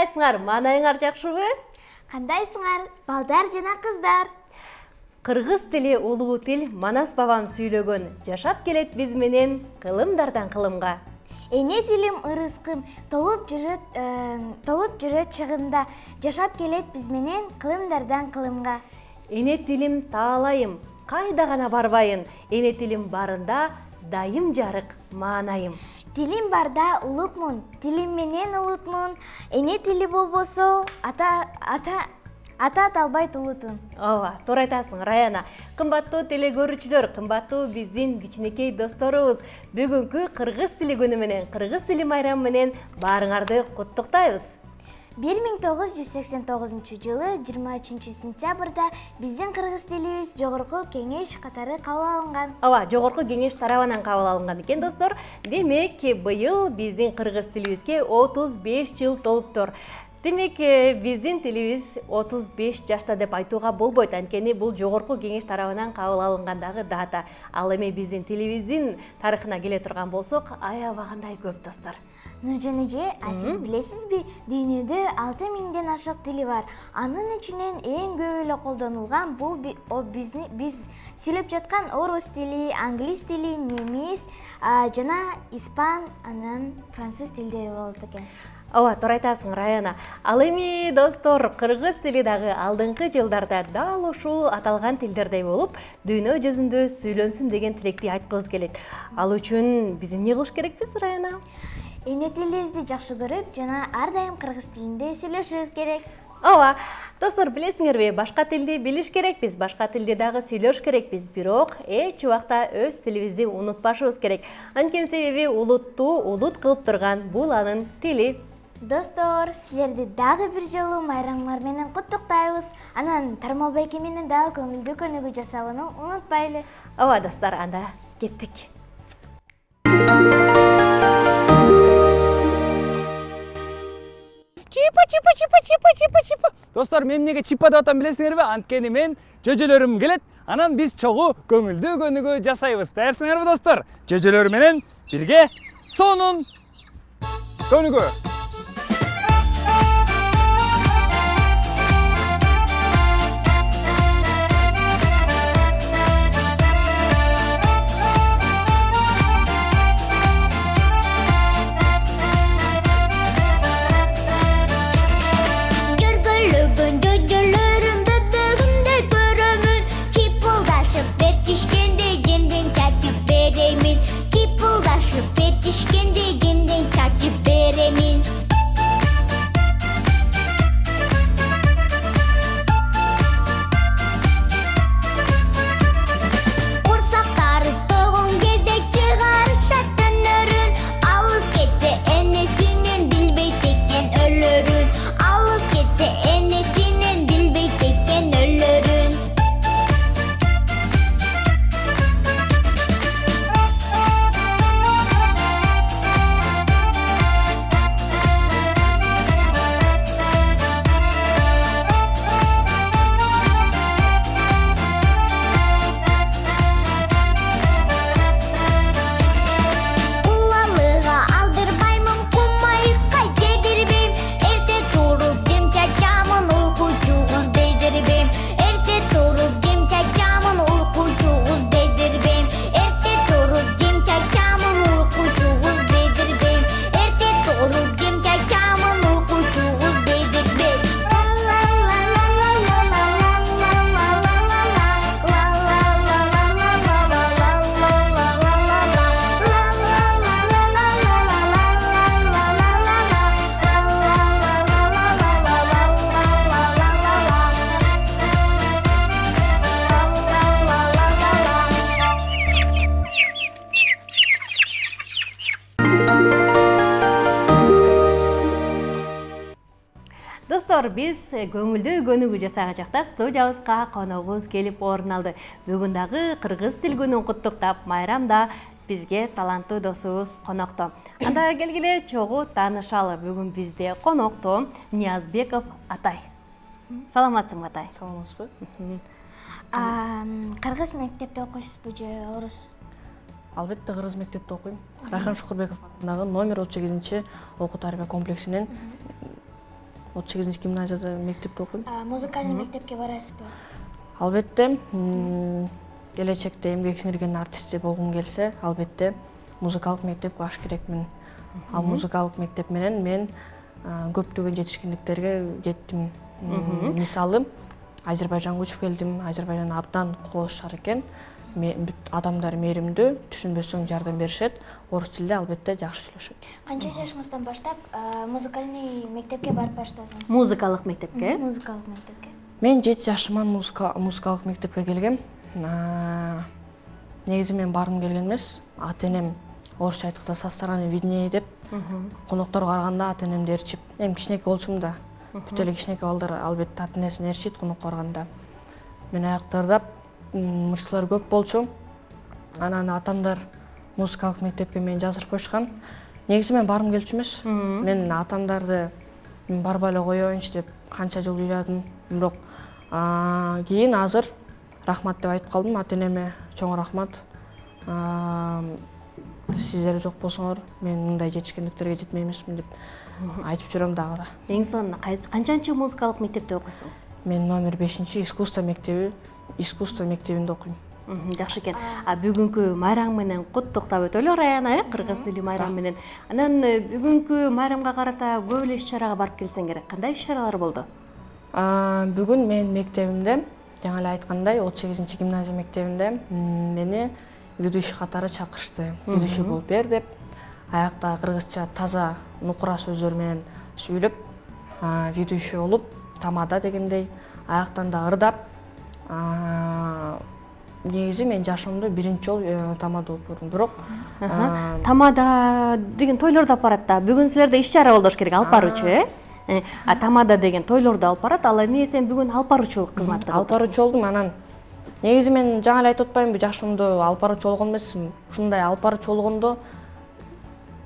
Кандайсыңар? Манайыңар жакшыбы? Кандайсыңар, балдар жана кыздар? Кыргыз тили улуу тил Манас бабам сүйлөгөн, жашап келет биз менен кылымдардан кылымга. Эне тилим ырыскым, толуп жүрөт чыгымда, жашап келет биз менен кылымдардан кылымга. Эне тилим таалайым, кайда гана барбайын, эне тилим барында дайым жарык маанайым. Тилим барда улукмун, тилим менен улутмун, эне тили болбосо ата аталбайт улутун. Ооба, туура айтасың, Раяна. Кымбаттуу телекөрүүчүлөр, кымбаттуу биздин кичинекей досторубуз, бүгүнкү кыргыз тили күнү менен, кыргыз тили майрамы менен баарыңарды куттуктайбыз. 1989 жылы 23 сентябрда биздин кыргыз тилибиз жогорку кеңеш катары кабыл алынган. Ооба, жогорку кеңеш тарабынан кабыл алынган экен, достор. Демек, быйыл биздин кыргыз тилибизге 35 жыл толуптур. Демек, биздин тилибиз 35 жашта деп айтууга болбойт, анткени бул жогорку кеңеш тарабынан кабыл алынгандагы дата. Ал эми биздин тилибиздин тарыхына келе турган болсок, аябагандай көп, достор. Нуржан эже, сиз билесизби, дүйнөдө 6000ден ашык тили бар. Анын ичинен эң көп эле колдонулган бул биз сүйлөп жаткан орус тили, англис тили, немис жана испан, анан француз тилдери болот экен. Ооба, туура айтасың, Раяна. Ал эми, достор, кыргыз тили дагы алдыңкы жылдарда дал ушул аталган тилдердей болуп, дүйнө жүзүндө сүйлөнсүн деген тилекти айткыбыз келет. Ал үчүн биз эмне кылыш керекпиз, Раяна? Эне тилибизди жакшы көрүп, жана ар дайым кыргыз тилинде сүйлөшүбүз керек. Ооба, достор, билесиңерби, башка тилди билиш керекпиз, башка тилди дагы сүйлөш керекпиз, бирок эч убакта өз тилибизди унутпашыбыз керек. Анткени себеби улутту улут кылып турган бул анын тили. Достор, силерди дагы бир жолу майрамыңар менен куттуктайбыз. Анан Тармал байке менен дагы көңүлдүү көнүгүү жасабыны унутпайлы. Ооба, достор, анда кеттик. Чипа. Достор, мен эмнеге чипа деп атам билесиңерби? Анткени мен жөжөлөрүм келет, анан биз чогуу көңүлдүү көнүгүү жасайбыз. Даярсыңарбы, достор? Жөжөлөр менен бирге сонун көнүгүү. Достор, биз көңүлдүү көнүгүү жасаган жакта студиябызга коногубуз келип орун алды. Бүгүн дагы кыргыз тил күнүн куттуктап, майрамда бизге таланттуу досубуз конокто. Анда келгиле чогуу таанышалы. Бүгүн бизде конокто Ниязбеков Атай. Саламатсыңбы, Атай? Саламатсызбы? Кыргыз мектепте окуйсузбу же орус? Албетте кыргыз мектепте окуйм. Райхан Шукурбеков атындагы номер 38 окуу тарбия комплексинен 38 гимназияда мектепте окуйм. Музыкальный мектепке барасызбы? Албетте, келечекте эмгек сиңирген артист болгум келсе, албетте музыкалык мектепке баш керекмин. Ал музыкалык мектеп менен мен көптөгөн жетишкендиктерге жеттим. Мисалы, Азербайжанга учуп келдим. Азербайжан абдан кооз шаар экен. Бүт адамдар мээримдүү, түшүнбөсөң жардам беришет. Орус тилде албетте жакшы сүйлөшөт. Канча жашыңыздан баштап музыкальный мектепке барып баштадыңыз? Музыкалык мектепке? Музыкалык мектепке. Мен 7 жашыман музыкалык мектепке келгем. Негизи мен баргым келген эмес. Ата-энем орусча айтканда со стороны виднее деп, конокторго караганда ата-энемди ээрчип, эми кичинекей болчумун да. Бүт эле кичинекей балдар албетте ата-энесин ээрчийт конокко барганда. Мен аяктардап мырчылар көп болчу. Анан атамдар музыкалык мектепке мени жаздырып коюшкан. Негизи мен баргым келчү эмес. Мен атамдарды барбай эле коеюнчу деп канча жыл ыйладым. Бирок кийин азыр рахмат деп айтып калдым ата-энеме. Чоң рахмат. Сиздер жок болсоңор мен мындай жетишкендиктерге жетмей эмесмин деп айтып жүрөм дагы да. Эң сонун канчанчы музыкалык мектепте окуйсуң? Мен номер 5-чи искусство мектебинде окуйм. Жакшы экен. Бүгүнкү майрам менен куттуктап өтөлү Раяна, кыргыз тили майрам менен. Анан бүгүнкү майрамга карата көп эле иш-чарага барып келсең керек. Кандай иш-чаралар болду? Бүгүн мен мектебимде, жаңа эле айткандай, 38 гимназия мектебинде мени ведущий катары чакырышты. Ведущий болуп бер деп. Аякта кыргызча таза нукура сөздөр менен сүйлөп, ведущий болуп, тамада дегендей, аяктан да ырдап, негизи мен жашоомдо биринчи жолу тамада болуп көрдүм. Бирок тамада деген тойлорду алып барат да. Бүгүн силерде иш-чара болуш керек, алып баруучу, тамада деген тойлорду алып барат. Ал эми сен бүгүн алып баруучулук кызматты алып баруучу болдум. Анан негизи мен жаңа эле айтып атпаймынбы, жашоомдо алып баруучу болгон эмесмин. Ушундай алып баруучу болгондо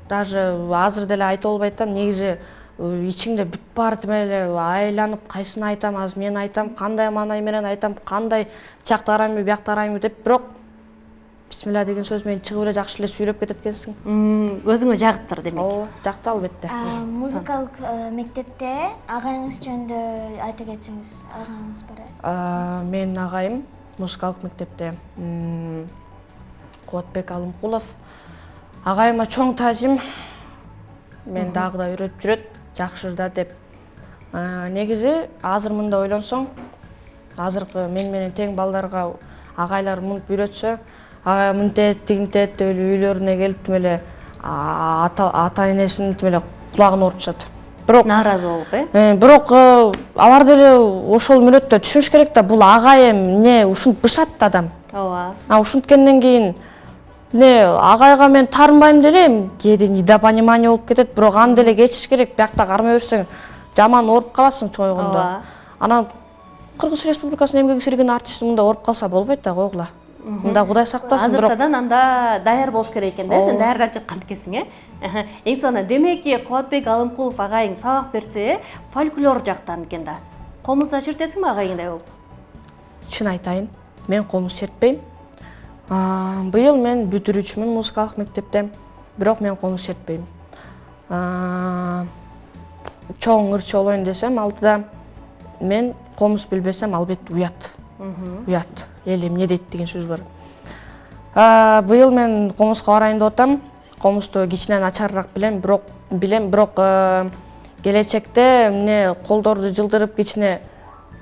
даже азыр деле айтып болбой атам. Негизи ичиңде бүт баары тим эле айланып, кайсыны айтам, азыр мен айтам, кандай маанай менен айтам, кандай тиякта караймы, биякта караймы деп, бирок бисмилла деген сөз менен чыгып эле жакшы эле сүйлөп кетет экенсиң. Өзүңө жагыптыр демек. Ооба, жакты албетте. Музыкалык мектепте агайыңыз жөнүндө айта кетсеңиз, агайыңыз бар. Менин агайым музыкалык мектепте Кубатбек Алымкулов. Агайыма чоң таазим. Мен дагы да үйрөтүп жүрөт, жакшы ырда деп. Негизи азыр мында ойлонсоң, азыркы мен менен тең балдарга агайлар мынтип үйрөтсө, агай мынтет, тигинтет деп эле үйлөрүнө келип тим эле ата-энесинин тим эле кулагын оорутушат. Бирок нааразы болуп, бирок алар деле ошол мүнөттө түшүнүш керек да, бул агай эмне ушинтип бышат адам. Ооба. Ушинткенден кийин агайга мен таарынбайм деле, кээде недопонимание болуп кетет, бирок аны деле кечиш керек. Биякта кармай берсең жаман ооруп каласың чоңойгондо. Анан Кыргыз Республикасынын эмгек сиңирген артисти мында ооруп калса болбойт да, койгула. Мында Кудай сактасын. Азыртадан анда даяр болуш керек экен да, сен даярдап жаткан экенсиң, Эң сонун. Демеки Кубатбек Алымкулов агайың сабак берсе, фольклор жактан экен да. Комузда чертесиңби агайыңдай болуп? Чын айтайын, мен комуз чертпейм. Быйыл мен бүтүрүүчүмүн музыкалык мектепте, бирок мен комуз чертпейм. Чоң ырчы болоюн десем, алдыда мен комуз билбесем албетте уят. Уят. Эл эмне дейт деген сөз бар. Быйыл мен комузга барайын деп атам. Комузду кичинен начарыраак билем, бирок келечекте эмне колдорду жылдырып кичине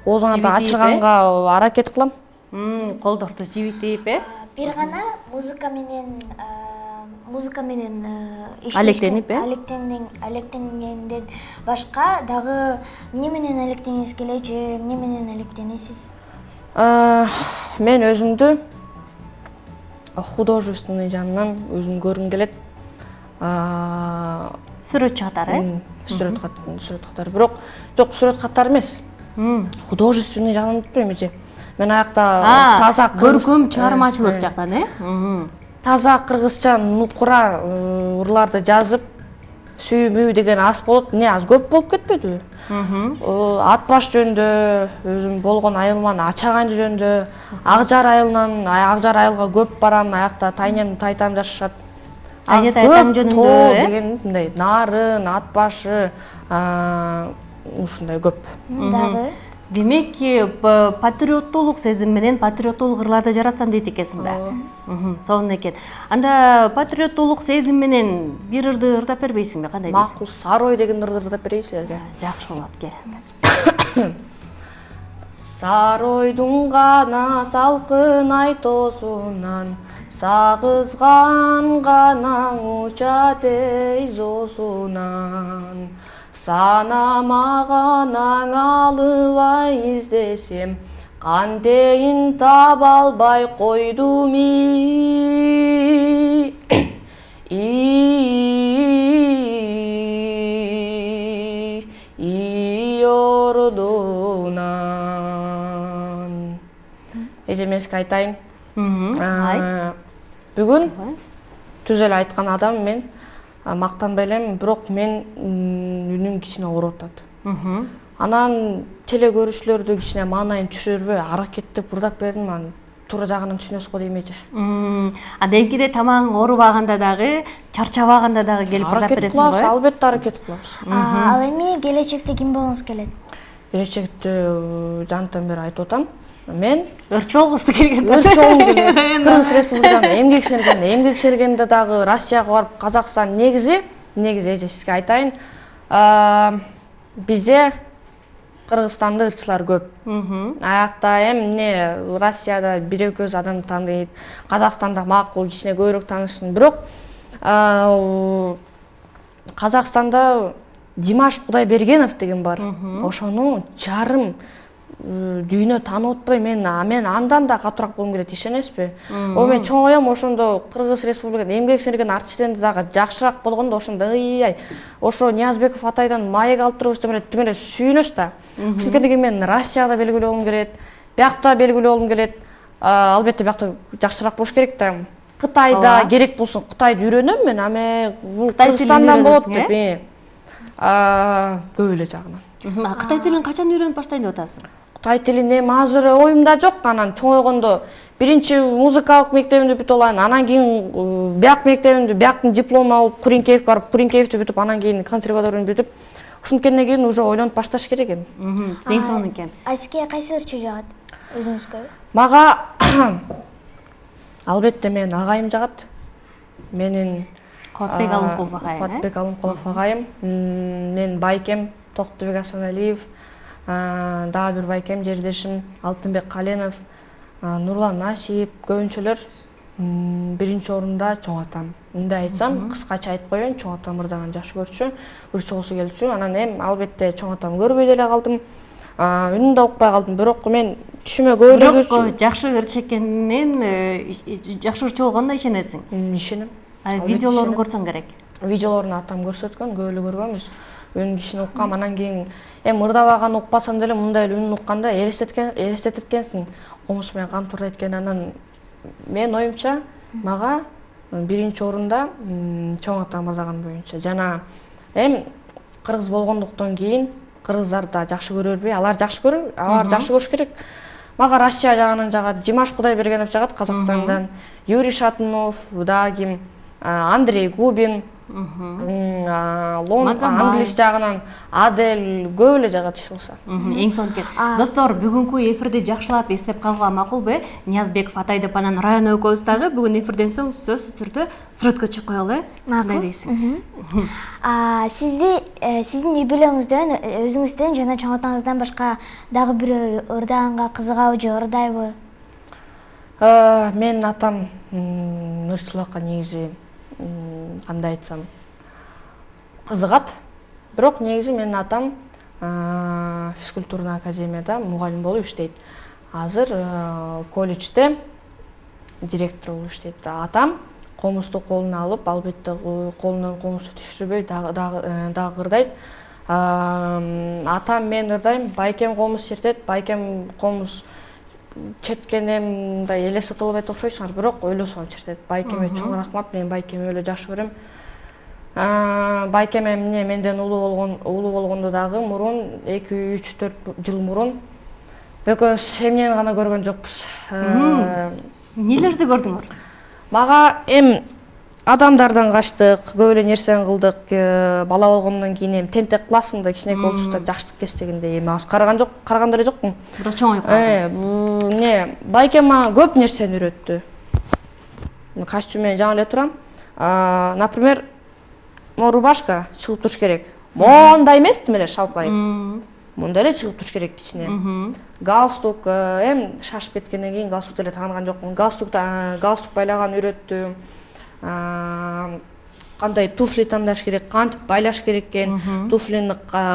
оозуңарды ачырганга аракет кылам. Колдорду жибитип, Бир гана музыка менен алектенип, алектенгенден башка дагы эмне менен алектенгиңиз келет же эмне менен алектенесиз? Мен өзүмдү художественный жанынан өзүм көргүм келет. Сүрөтчү катары, Сүрөт катары, бирок жок, сүрөт катары эмес. Художественный жанынан айтпайм эже. Мен аякта таза көркөм чыгармачылык жактан, таза кыргызча нукура ырларды жазып, сүймүү деген аз болот, эмне аз көп болуп кетпедиби? Ат баш жөнүндө, өзүм болгон айылман Ачагайны жөнүндө, Акжар айылынан Акжар айылга көп барам, аякта тайнем тайтам жашашат. Тайне тайтам жөнүндө деген мындай нарын, ат башы, ушундай көп. Дагы Демек, патриоттуулук сезим менен патриоттуулук ырларды жаратсам дейт экенсиң да. Сонун экен. Анда патриоттуулук сезим менен бир ырды ырдап бербейсиңби? Кандай дейсиң? Макул Сары ой деген ырды ырдап берейин силерге. Жакшы болот, кел. Сары ойдун гана салкын айтоосунан сагызган ганаң учат эйзоосунан санамаганаң алыбай издесем кантейин таба албай койдум ордунан. Эже мен сизге айтайын. Бүгүн түз эле айткан адам мен мактанбай элем, бирок мен үнүм кичине ооруп атат. Анан теле көрүүчүлөрдү кичине маанайын түшүрбөй аракеттеп ырдап бердим, анан туура жагынан түшүнөсүз го дейм эже. Анда эмкиде тамаң оорубаганда дагы, чарчабаганда дагы келип ырдап бересиң го? Албетте аракет кылабыз. Ал эми келечекте ким болгуңуз келет? Келечекте жантан бери айтып атам. Мен Өрчү болгусу келген. өрчү болгум келет. Кыргыз Республикасында эмгек сергенде дагы Россияга барып, Казакстан негизи эже сизге айтайын. Бизде Кыргызстанда ырчылар көп. Аякта эмне Россияда бир-экөөз адам тааныйт, Казакстанда макул кичине көбүрөөк таанышсын. Бирок Казакстанда Димаш Кудайбергенов деген бар. Ошону жарым дүйнө таанып атпай, мен андан да катуураак болом келет, ишенесизби? Мен чоңоем ошондо Кыргыз Республикасында эмгек сіңірген артисттерден дагы жакшыраак болгондо ошондо ошо Ниязбеков Атайдан маек алып турбуз демеле сүйүнөс да. Ошондуктан деген мен Россияда белгилүү болгум келет, биякта белгилүү болгум келет. Албетте биякта жакшыраак болуш керек да. Кытайда керек болсун Кытайды үйрөнөм мен, Кыргызстандан болот деп. Көп эле жагынан. Кытай тилин качан үйрөнүп баштайын деп атасың? Кытай тилин азыр оюмда жок, анан чоңойгондо биринчи музыкалык мектебимди бүтүп алайын, анан кийин бияк мектебимди, бияктын дипломун алып, Куринкеевке барып, Куринкеевди бүтүп, анан кийин консерваторияны бүтүп, ушунткенден кийин уже ойлонуп башташ керек эми. Сен сонун экен. Сизге кайсы ырчы жагат? Өзүңүзгө? Мага албетте мен агайым жагат. Менин Кубатбек Алымкулов агайым. Кубатбек Алымкулов агайым. Мен байкем Токтубек Асаналиев, дагы бир байкем жердешим Алтынбек Каленов, Нурлан Насип, көбүнчөлөр биринчи орунда чоң атам. Мындай айтсам, кыскача айтып коеюн, чоң атам ырдаган жакшы көрчү, ырчы болсу келчү. Анан албетте чоң атам көрбөй деле калдым. Үнүн да укпай калдым, бирок мен түшүмө көп эле Бирок жакшы ырчы экенинен, жакшы ырчы болгонуна ишенесиң? Ишенем. Видеолорун көрсөң керек. Видеолорун атам көрсөткөн, көп эле көргөнбүз. Үнүн кишини уккам, анан кийин ырдабаган укпасам деле мындай эле үнүн укканда элестетет экенсиң. Комуз менен кантип ырдайт экен, анан мен оюмча мага биринчи орунда чоң атам ырдаган боюнча. Жана кыргыз болгондуктан кийин кыргыздар да жакшы көрөрбү? Алар жакшы көрөр, алар жакшы көрүш керек. Мага Россия жагынан жагат, Димаш Кудайбергенов жагат Казакстандан, Юрий Шатунов, дагы Андрей Губин, англис жагынан Адель көп эле жагат иш кылса. Эң сонун экен. Достор, бүгүнкү эфирди жакшылап эстеп калган макулбу? Ниязбеков Атай деп анан Раян экөөбүз дагы бүгүн эфирден соң сөзсүз түрдө сүрөткө чыгып коелу, кандай дейсиң? Сиздин үй-бүлөңүздөн, өзүңүздөн жана чоң атаңыздан башка дагы бирөө ырдаганга кызыгабы же ырдайбы? Менин атам ырчылыкка негизи кандай айтсам кызыгат. Бирок негизи менин атам физкультурный академияда мугалим болуп иштейт. Азыр колледжде директор болуп иштейт. Атам комузду колуна алып, албетте колунан комузду түшүрбөй дагы ырдайт. Атам мен ырдайм, байкем комуз чертет, байкем комуз черткенде элеси кылбайт окшойсуңар, бирок ойлосоң чертет. Байкеме чоң рахмат, мен байкеми өлө жакшы көрөм. Байкем менден улуу болгондо дагы мурун 2-3-4 жыл мурун экөөбүз эмнени гана көргөн жокпуз. Нелерди көрдүңөр? Мага адамдардан качтык, көп эле нерсени кылдык. Бала болгондон кийин эми тентек классың да кичинекей болчу жаштык кестегенде эми аз караган деле жокмун. Бирок чоңоюп калды. Эмне, байкем мага көп нерсени үйрөттү. Костюм менен жаңы эле турам. Например, рубашка чыгып туруш керек. Мондай эмес тим эле шалпайып. Мондай эле чыгып туруш керек кичине. Галстук, эми шашып кеткенден кийин галстук деле тагынган жокмун. Галстук байлаган үйрөттү. Кандай туфли тандаш керек, кантип байлаш керек экен, туфлини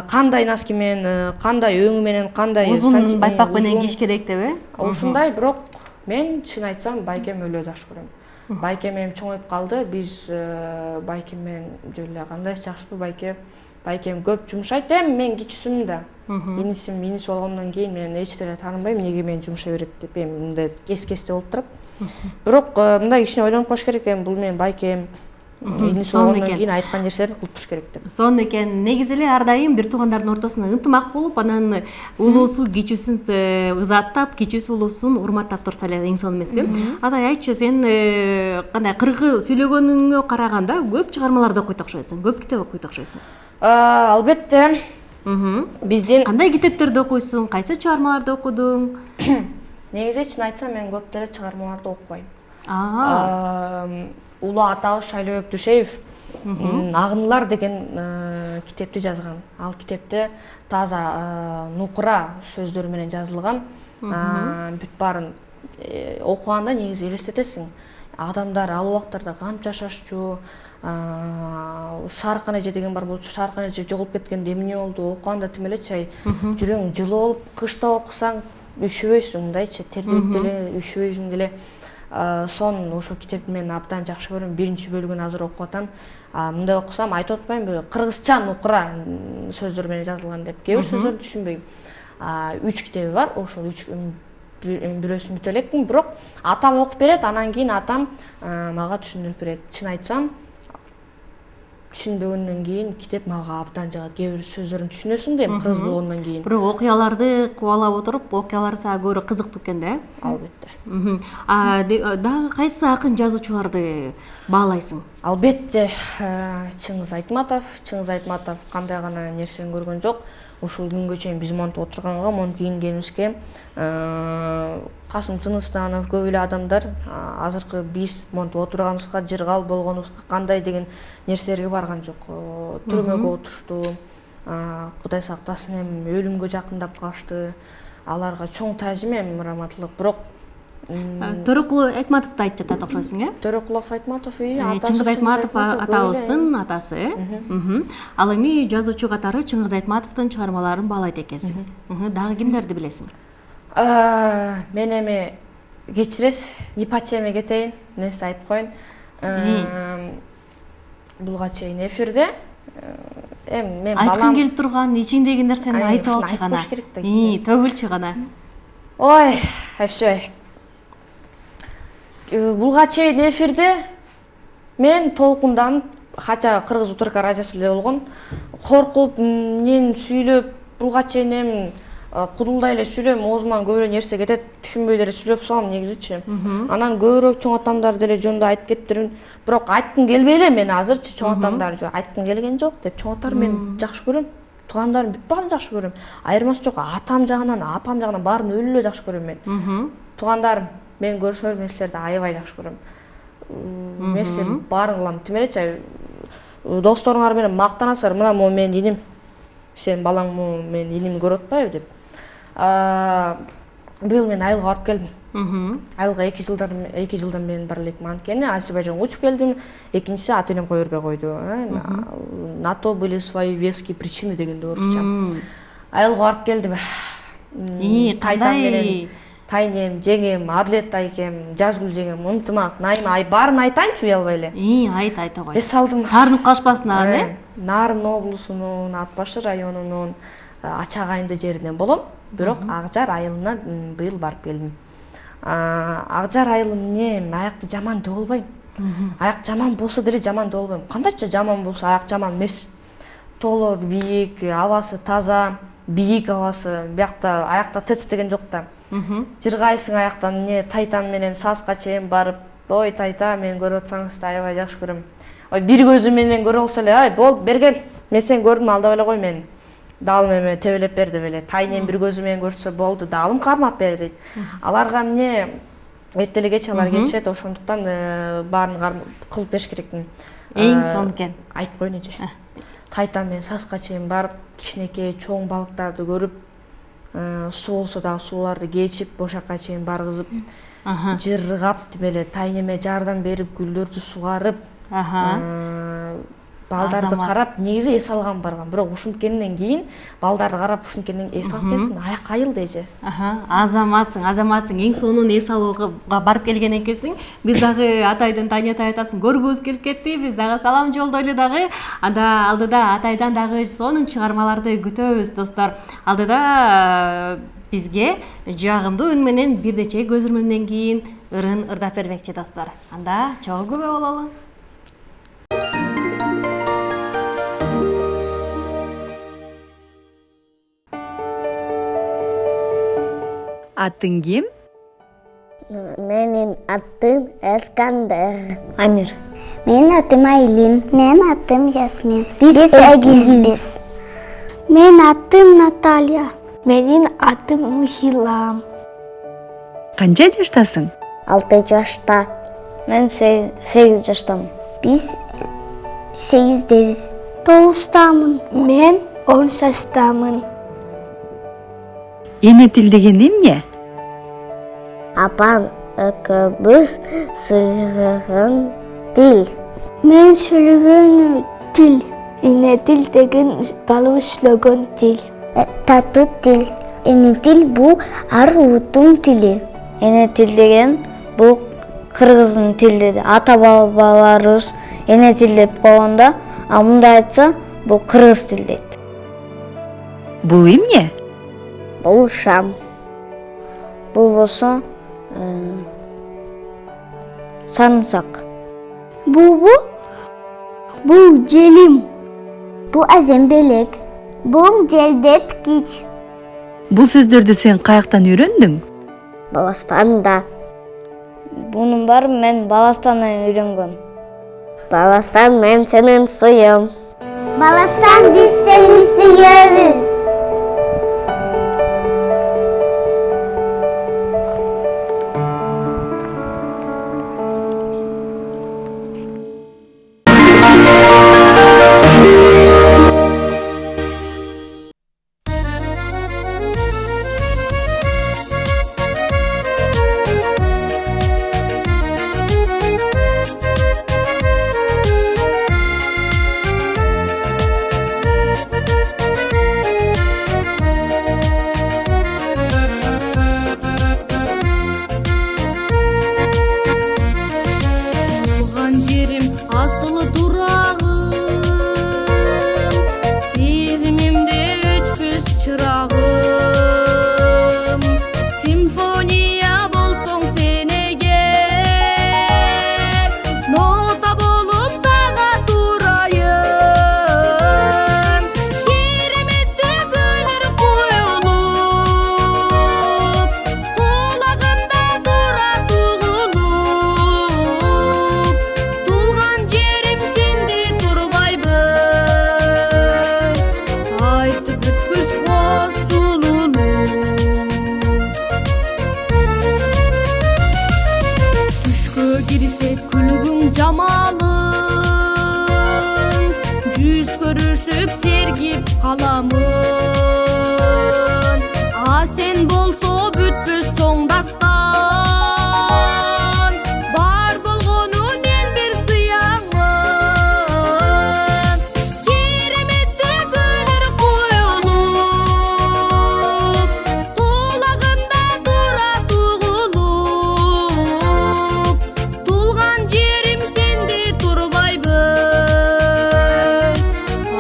кандай носки менен, кандай өңү менен, кандай Узун байпак менен кийиш керек депи? Ушундай, бирок мен чын айтсам байкем өлө жакшы көрөм. Байкем эми чоңоюп калды. Биз байкем менен деле кандай жакшыбы байкем көп жумшайт. Эми мен кичүүсүмүн да. Иниси болгондон кийин мен эч деле тааныбайм, эмнеге мен жумшай берет деп. Эми мындай кес-кесте болуп турат. Бирок мындай кичине ойлонуп коюш керек экен, бул менин байкем. Иниси болгондон кийин айткан нерселерин кылып туруш керек деп. Сонун экен. Негизи эле ар дайым бир туугандардын ортосунда ынтымак болуп, анан улуусу кичүүсүн ызаттап, кичүүсү улуусун урматтап турса эле эң сонун эмеспи? Атай, айтчы, сен кандай кыргыз сүйлөгөнүңө караганда көп чыгармаларды окуйт окшойсуң, көп китеп окуйт окшойсуң. Албетте. Биздин кандай китептерди окуйсуң, кайсы чыгармаларды окудуң? Негизи чын айтсам мен көп деле чыгармаларды окубайм. Улуу атабыз Шайлообек Дүшеев Агынылар деген китепти жазган. Ал китепте таза нукура сөздөр менен жазылган. Бүт баарын окуганда негизи элестетесиң. Адамдар ал убактарда кантип жашашчу, Шаркан эже деген бар болчу. Шаркан эже жоголуп кеткенде эмне болду? Окуганда тим эле чай жүрөң жылы болуп, кышта окусаң үшүбөйсүң, мындайчы тердеп деле үшүбөйсүң деле. Сон ошо китепти мен абдан жакшы көрөм. Биринчи бөлүгүн азыр окуп атам. Мындай окусам айтып атпаймынбы, кыргызча нукура сөздөр менен жазылган деп. Кээ бир сөздөрдү түшүнбөйм. 3 китеби бар. Ошол 3 бирөөсүн бүтө элекмин, бирок атам окуп берет, анан кийин атам мага түшүндүрүп берет. Чын айтсам, түшүнбөгөндөн кийин китеп мага абдан жагат. Кээ бир сөздөрүн түшүнөсүң да, эми кыргыз болгондон кийин. Бирок окуяларды кубалап отуруп, окуялар сага көбүрөөк кызыктуу экен да? Албетте. Дагы кайсы акын жазуучуларды баалайсың? Албетте, Чыңгыз Айтматов кандай гана нерсени көргөн жок. Ушул күнгө чейин биз монтип отурганга, монтип кийингенибизге Касым Тыныстанов, көп эле адамдар азыркы биз монтип отурганыбызга, жыргал болгонубузга кандай деген нерселерге барган жок. Түрмөгө отурушту, Кудай сактасын, эми өлүмгө жакындап калышты. Аларга чоң таазим, эми раматтылык. Бирок Төрөкулов Айтматовду айтып жатат окшойсуң, э? Төрөкулов Айтматов, Чыңгыз Айтматов атабыздын атасы, Ал эми жазуучу катары Чыңгыз Айтматовдун чыгармаларын баалайт экенсиң. Дагы кимдерди билесиң? Мен эми кечиресиз, ипотема кетейин, нерсе айтып коеюн. Булга чейин эфирде эми мен балам айткың келип турган ичиңдеги нерсени айтып алчы гана. Төгүлчү гана. Ой, вообще. Булга чейин эфирде мен толкунданып, хача Кыргыз Утурка радиосу эле болгон, коркуп, мен сүйлөп, булга чейин эми кудулдай эле сүйлөйм, оозуман көп эле нерсе кетет, түшүнбөй деле сүйлөп салам негизичи. Анан көбүрөөк чоң атамдар деле жөнүндө айтып кеттермин. Бирок айткым келбей эле мен азырчы чоң атамдар айткым келген жок деп. Чоң атамдар мен жакшы көрөм. Туугандарым бүт баарын жакшы көрөм. Айырмасы жок. Атам жагынан, апам жагынан баарын өлү эле жакшы көрөм мен. Туугандарым мен көрсөм мен силерди аябай жакшы көрөм. Мен силердин баарын кылам. Тим эле досторуңар менен мактанасыздар. Мына могу менин иним. Сен балаңмы, мен инимди көрүп атпайбы деп. Быйыл мен айылга барып келдим. Айылга 2 жылдан мен бар элекмин. Анткени Азербайжанга учуп келдим. Экинчиси ата-энем кое бербей койду. На то были свои веские причины дегенди орусча. Айылга барып келдим. Тайтам менен тайнем, жеңем, Адлет айкем, Жазгүл жеңем, Ынтымак, Найма, баарын айтайынчы уялбай эле. Айта кой. Эс алдым. Таарынып калышпасын аны, э? Нарын облусунун Ат Башы районунун Ачагайынды жеринен болом. Бирок Акжар айылына быйыл барып келдим. Акжар айылы эмне, аякты жаман деп болбойм. Аяк жаман болсо деле жаман деп болбойм. Кандайча жаман болсо аяк жаман эмес. Тоолор бийик, абасы таза, бийик абасы. Биякта аякта ТЭЦ деген жок да. Жыргайсың аяктан, тайтам менен Саска чейин барып, Ой тайта, мен көрүп атсаңыз да аябай жакшы көрөм. Ой бир көзү менен көрө алса эле, ай болду бергел. Мен сени көрдүм, алдап эле кой мени. Далым эме төбөлөп бер деп эле. Тайнен бир көзү менен көрсө болду, далым кармап бер дейт. Аларга эмне эртеле кеч алар келишет, ошондуктан баарын кылып бериш керекмин. Эң сонун экен. Айтып коеюн эже. Тайта мен саска чейин барып, кичинекей чоң балыктарды көрүп, суу болсо дагы сууларды кечип, бошакка чейин баргызып, жыргап эле тайнеме жардам берип, гүлдөрдү сугарып, балдарды карап, негизи эс алган барган. Бирок ушинткенден кийин балдарды карап ушинткенден эс алып келсин, аяк айылды эже. Азаматсың, эң сонун эс алууга барып келген экенсиң. Биз дагы атайдын Таня Таятасын көргүбүз келип кетти. Биз дагы салам жолдойлу дагы. Анда алдыда атайдан дагы сонун чыгармаларды күтөбүз, достор. Алдыда бизге жагымдуу үн менен бир нече көзүрмөмдөн кийин ырын ырдап бермекчи, достор. Анда чогуу күбө бололу. Атың ким? Менин атым Эскандер. Амир. Менин атым Айлин. Менин атым Ясмин. Биз эгизбиз. Менин атым Наталья. Менин атым Мухилам. Канча жаштасың? 6 жашта. Мен 8 жаштамын. Биз 8дебиз. 9тамын. Мен 10 жаштамын. Эне тил деген эмне? Апам экөөбүз сүйлөгөн тил. Мен сүйлөгөн тил. Эне тил деген балык сүйлөгөн тил. Татуу тил. Эне тил бул ар улуттун тили. Эне тил деген бул кыргыздын тили. Ата бабаларыбыз эне тил деп койгондо, а мындай айтса бул кыргыз тил дейт. Бул эмне? Бул шам. Бул болсо сарымсак. Бул желим. Бул азембелек. Бул желдеп кич. Бул сөздөрдү сен каяктан үйрөндүң? Баластанда. Бунун баарын мен баластандан үйрөнгөм. Баластан мен сенин суюм. Баластан биз сени сүйөбүз.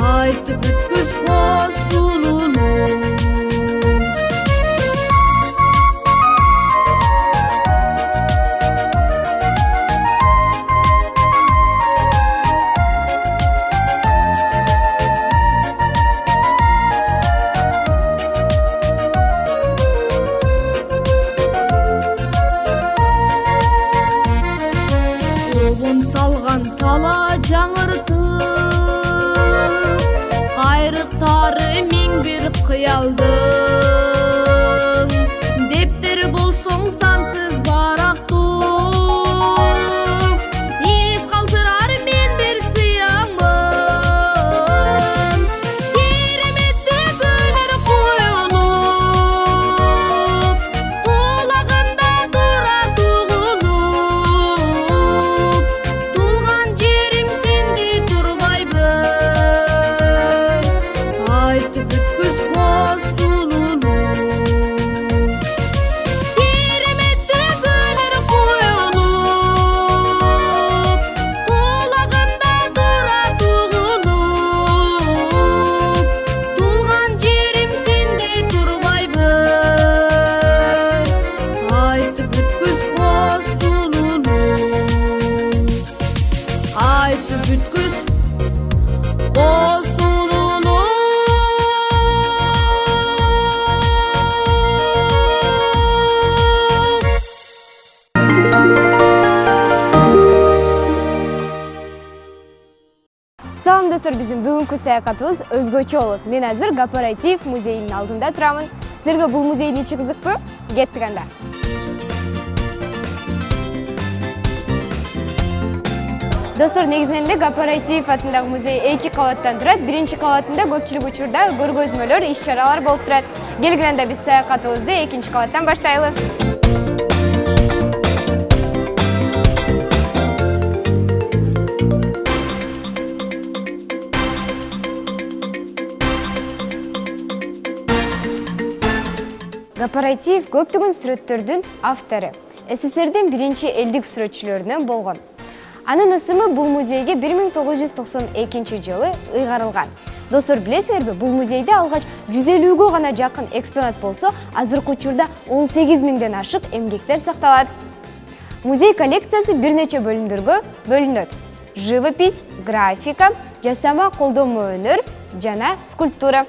Айтып бүткүс косулуп кыялдың дептер болсоң сансыз барактуу эс калтырар мен бир сыяңмын кереметтүү көңүл коюлуп кулагында тура тугулуп туулган жерим сенди турбайбын айтып бүткүс боз сулулуп кереметтүү көңүл коюлуп кулагында тура тугулуп туулган жерим сенди турбайбын айтып бүткүс боз сулулуп айтып бүткүс боз сулулуп. Салам достор, биздин бүгүнкү саякатыбыз өзгөчө болот. Мен азыр Кооператив музейинин алдында турамын. Силерге бул музейдин ичи кызыкпы? Кеттик анда. Достор, негизинен эле Кооператив атындагы музей 2 кабаттан турат. Биринчи кабатында көпчүлүк учурда көргөзмөлөр, иш-чаралар болуп турат. Келгиле анда биз саякатыбызды 2-нчи кабаттан баштайлы. Кооператив көптөгөн сүрөттөрдүн автору. СССРдин биринчи элдик сүрөтчүлөрүнөн болгон. Анын ысымы бул музейге 1992 жылы ыйгарылган. Достор, билесиңерби, бул музейде алгач 150гө гана жакын экспонат болсо, азыркы учурда 18 миңден ашык эмгектер сакталат. Музей коллекциясы бир нече бөлүмдөргө бөлүнөт. Живопись, графика, жасама колдонмо өнөр жана скульптура.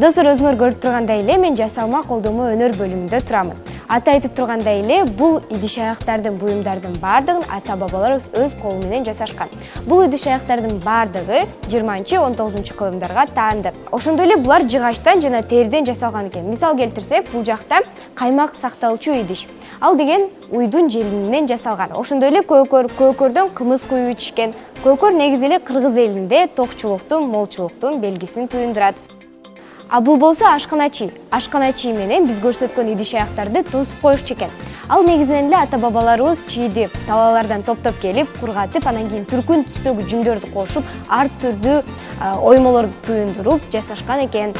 Достор, өзүңөр көрүп тургандай эле мен жасалма колдонмо өнөр бөлүмүндө турамын. Аты айтып тургандай эле, бул идиш-аяктардын, буюмдардын бардыгын ата-бабаларыбыз өз колу менен жасашкан. Бул идиш-аяктардын бардыгы 20-19 кылымдарга таанды. Ошондой эле булар жыгачтан жана териден жасалган экен. Мисал келтирсек, бул жакта каймак сакталчу идиш. Ал деген уйдун желининен жасалган. Ошондой эле көкөрдөн кымыз куюп ичишкен. Көкөр негизи эле кыргыз элинде токчулуктун, молчулуктун белгисин туюндурат. А бул болсо ашканачы. Ашканачы менен биз көрсөткөн идиш-аяктарды тосуп коюшчу экен. Ал негизинен эле ата-бабаларыбыз чийди талаалардан топтоп келип, кургатып, анан кийин түркүн түстөгү жүндөрдү кошуп, ар түрдүү оймолорду туюндуруп жасашкан экен.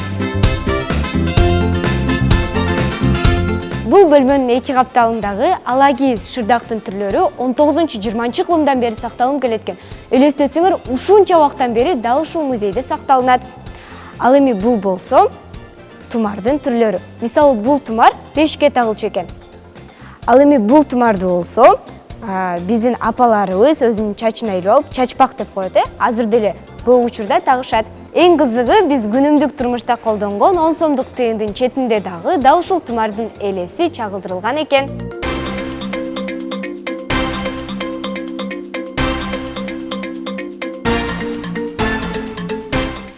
Бул бөлмөнүн 2 капталындагы алагиз шырдактын түрлөрү 19-20 кылымдан бери сакталып келеткен. Элестетсеңер, ушунча убактан бери дал ушул музейде сакталынат. Ал эми бул болсо тумардын түрлөрү. Мисалы, бул тумар бешикке тагылчу экен. Ал эми бул тумарды болсо биздин апаларыбыз өзүнүн чачына илип алып, чачпак деп коет, азыр деле көп учурда тагышат. Эң кызыгы, биз күнүмдүк турмушта колдонгон 10 сомдук тыйындын четинде дагы дал ушул тумардын элеси чагылдырылган экен.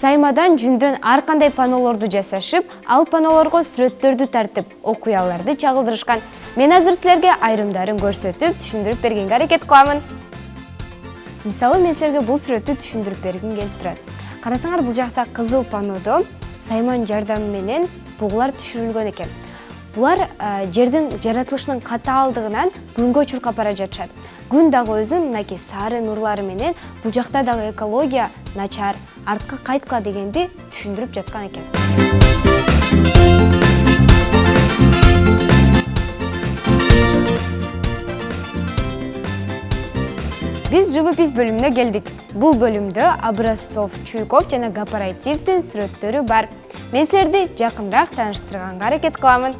Саймадан, жүндөн ар кандай панолорду жасашып, ал панолорго сүрөттөрдү тартып, окуяларды чагылдырышкан. Мен азыр силерге айрымдарын көрсөтүп, түшүндүрүп бергенге аракет кыламын. Мисалы, мен силерге бул сүрөттү түшүндүрүп бергим келип турат. Карасаңар, бул жакта кызыл панодо сайман жардамы менен бугулар түшүрүлгөн экен. Булар жердин жаратылышынын катаалдыгынан күнгө чуркап бара жатышат. Күн дагы өзүнүн мынакей сары нурлары менен бул жакта дагы экология начар, артка кайткыла дегенди түшүндүрүп жаткан экен. Биз живопись бөлүмүнө келдик. Бул бөлүмдө Образцов, Чуйков жана Кооперативдин сүрөттөрү бар. Мен силерди жакыныраак тааныштырганга аракет кыламын.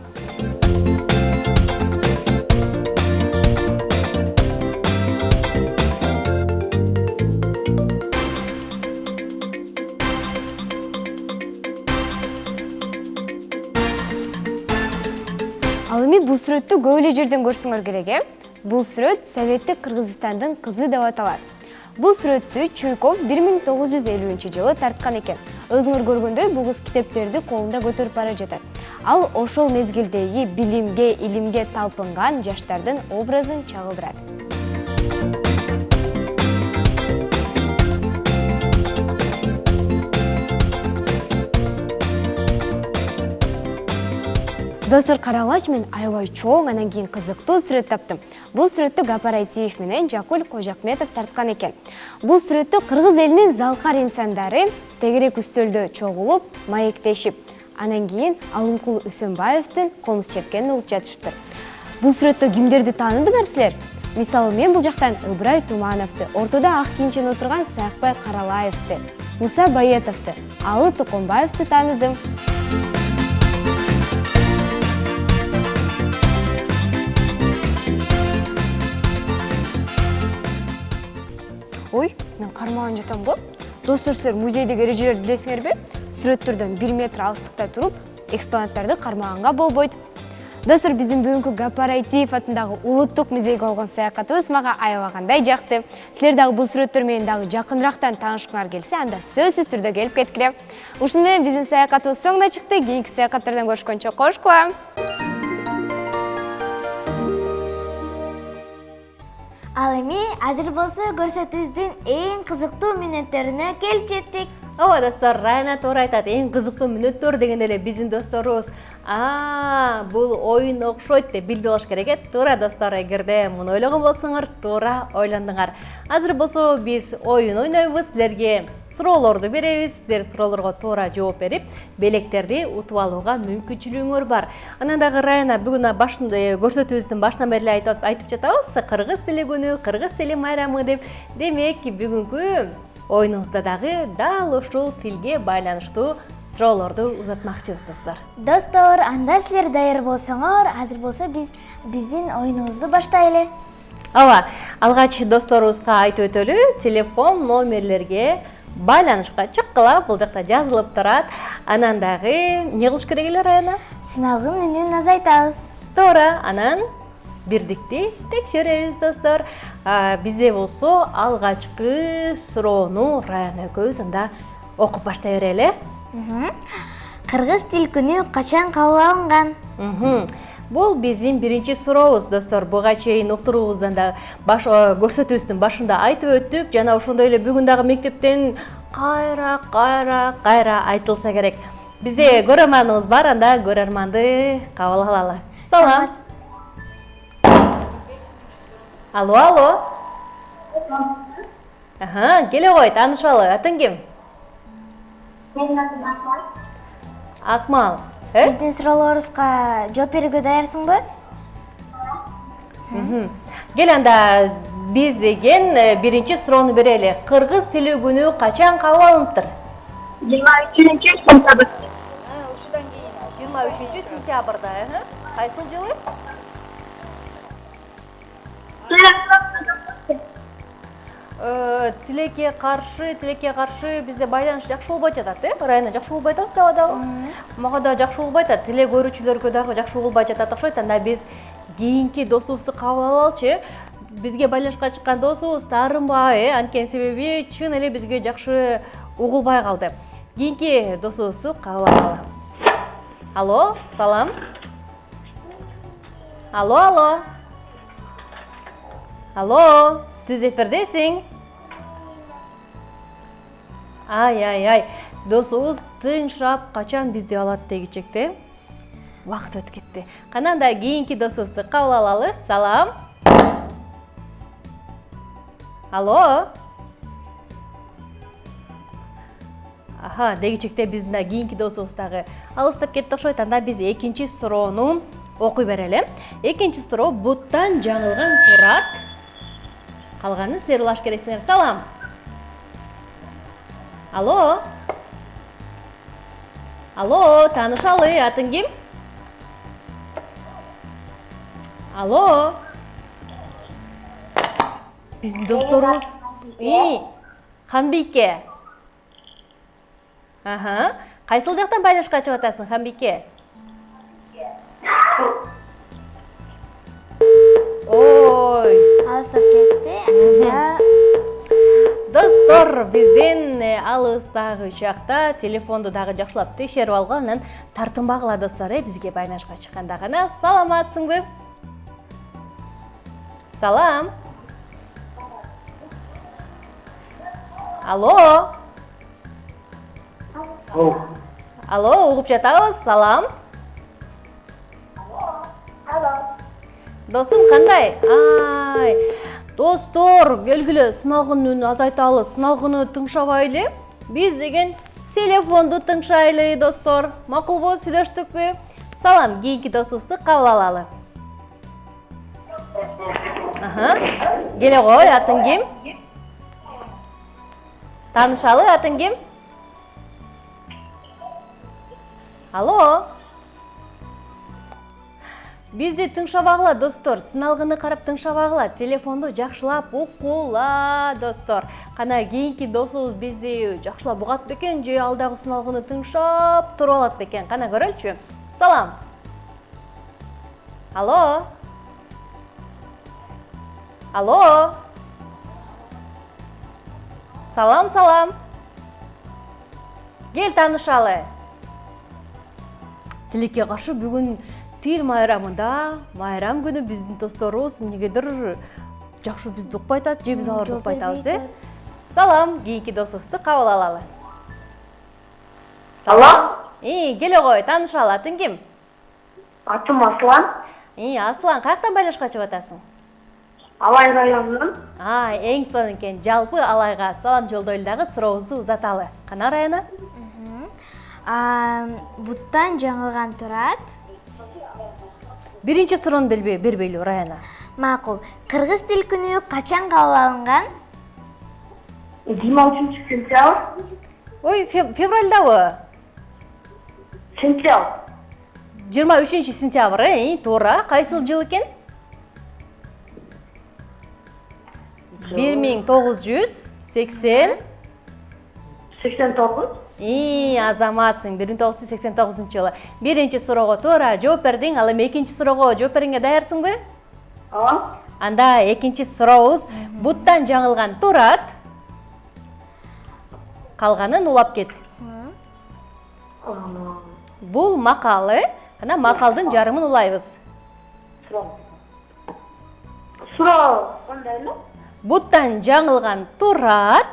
Ал эми бул сүрөттү көп эле жерден көрсөңөр керек, бул сүрөт советтик Кыргызстандын кызы деп аталат. Бул сүрөттү Чуйков 1950-жылы тарткан экен. Өзүңөр көргөндөй бул кыз китептерди колунда көтөрүп бара жатат. Ал ошол мезгилдеги билимге, илимге талпынган жаштардын образын чагылдырат. Достор, каралач, мен аябай чоң, анан кийин кызыктуу сүрөт таптым. Бул сүрөттү Гапар Айтиев менен Жакул Кожакметов тарткан экен. Бул сүрөттү кыргыз элинин залкар инсандары тегерек үстөлдө чогулуп, маектешип, анан кийин Алымкул Үсөнбаевдин комуз черткенин угуп жатышыптыр. Бул сүрөттө кимдерди тааныдыңар силер? Мисалы, мен бул жактан Ыбырай Тумановду, ортодо ак кийимчен отурган Саакбай Каралаевди, Муса Баетовду, Алы Токонбаевди тааныдым. Ой, мен кармаган жатам го. Достор, силер музейдеги эрежелерди билесиңерби? Сүрөттөрдөн 1 метр алыстыкта туруп, экспонаттарды кармаганга болбойт. Достор, биздин бүгүнкү Гапар Айтиев атындагы улуттук музейге болгон саякатыбыз мага аябагандай жакты. Силер дагы бул сүрөттөр менен дагы жакынырактан таанышкыңар келсе, анда сөзсүз түрдө келип кеткиле. Ушундой менен биздин саякатыбыз соңуна чыкты. Кийинки саякаттардан көрүшкөнчө кош кылам. Ал эми азыр болсо көрсөтүүбүздүн эң кызыктуу мүнөттөрүнө келип жеттик. Ооба достор, Райна туура айтат. Эң кызыктуу мүнөттөр дегенде эле биздин досторубуз бул оюн окшойт деп билди болуш керек. Туура достор, эгерде муну ойлогон болсоңор, туура ойлондуңар. Азыр болсо биз оюн ойнойбуз, силерге суроолорду беребиз. Силер суроолорго туура жооп берип, белектерди утуп алууга мүмкүнчүлүгүңөр бар. Анан дагы Райна бүгүн көрсөтүүбүздүн башынан бери айтып жатабыз, кыргыз тили күнү, кыргыз тили майрамы деп. Демек, бүгүнкү оюнубузда дагы дал ушул тилге байланыштуу суроолорду узатмакчыбыз достор. Достор, анда силер даяр болсоңор, азыр болсо биздин оюнубузду баштайлы. Ооба, алгач досторубузга айтып өтөлү, телефон номерлерге байланышка чыккыла, бул жакта жазылып турат. Анан дагы эмне кылыш керек эле, Райна? Сыналгын үнүн азайтабыз. Туура, анан бирдикти текшеребиз достор. Бизде болсо алгачкы суроону Райна экөөбүз анда окуп баштай берели. Кыргыз тил күнү качан кабыл алынган? Бул биздин биринчи сурообуз достор. Буга чейин уктуруубуздан да көрсөтүүбүздүн башында айтып өттүк. Жана ошондой эле бүгүн дагы мектептен кайра айтылса керек. Бизде көрөрманыбыз бар, анда көрөрманды кабыл алалы. Салам. Алло. Келе кой, таанышалы. Атың ким? Акмал. Биздин суроолорубузга жооп берүүгө даярсыңбы? Кел анда биз деген биринчи суроону берели. Кыргыз тили күнү качан кабыл алыныптыр? 23-сентябрь. Ушудан кийин 23-сентябрда, кайсыл жылы? Тилекке каршы бизде байланыш жакшы болбой жатат, Райна жакшы болбой атабыз дагы. Мага да жакшы болбой атат, тилек көрүүчүлөргө дагы жакшы болбой жатат окшойт. Анда биз кийинки досубузду кабыл алалычы. Бизге байланышка чыккан досубуз таарынбай, анткени себеби чын эле бизге жакшы угулбай калды. Кийинки досубузду кабыл алалы. Алло, салам. Алло, түз эфирдесиң? Ай, досубуз тынчырап качан бизди алат дегичекте. Убакыт өтүп кетти. Кананда кийинки досубузду кабыл алалы. Салам. Алло. Дегичекте биздин да кийинки досубуз дагы алыстап кетти окшойт. Анда биз экинчи суроону окуй берели. Экинчи суроо: буттан жаңылган кырат. Калганын силер улаш керексиңер. Салам. Алло, таанышалы, атың ким? Алло. Биздин досторубуз Ханбийке. Кайсыл жактан байланышка чыгып атасың, Ханбийке? ой. алыстап кетти. Анда Достор, биздин алыстагы учакта телефонду дагы жакшылап текшерип алган, анан тартынбагыла достор, бизге байланышка чыкканда гана. Саламатсыңбы? Салам. Алло. Алло, угуп жатабыз. Салам. Досум кандай? Ай. Достор, келгиле сыналгынын үнүн азайталы, сыналгыны тыңшабайлы. Биз деген телефонду тыңшайлы, достор. Макулбу, сүйлөштүкпү? Салам, кийинки досубузду кабыл алалы. Келе кой, атың ким? Таанышалы, атың ким? Алло. Бизди тыңшабагыла, достор. Сыналгыны карап тыңшабагыла. Телефонду жакшылап укула, достор. Кана кийинки досубуз бизди жакшылап угат бекен, же алдагы сыналгыны тыңшап туруп алат бекен. Кана көрөлчү. Салам. Алло. Алло. Салам, салам. Кел таанышалы. Тилекке каршы бүгүн тил майрамында, майрам күнү биздин досторубуз эмнегедир жакшы бизди укпай атат, же биз аларды укпай атабыз, Салам, кийинки досубузду кабыл алалы. Салам. Келе кой, таанышалы, атың ким? Атым Аслан. Аслан, каяктан байланышка чыгып атасың? Алай районунан. Эң сонун экен. Жалпы Алайга салам жолдойлу дагы сурообузду узаталы. Кана району? буттан жаңылган турат. Биринчи суроону бербейлүү району. Макул. Кыргыз тил күнү качан кабыл алынган? 23 сентябрь. Ой, февралдабы? Сентябрь. 23 сентябрь, туура. Кайсыл жыл экен? 1980. 89. Азаматсың, 1989 жылы. Биринчи суроого туура жооп бердиң, ал эми экинчи суроого жооп бериңге даярсыңбы? Анда экинчи сурообуз буттан жаңылган турат. Калганын улап кет. Бул макалы, ана макалдын жарымын улайбыз. Суроо кандай эле? Буттан жаңылган турат.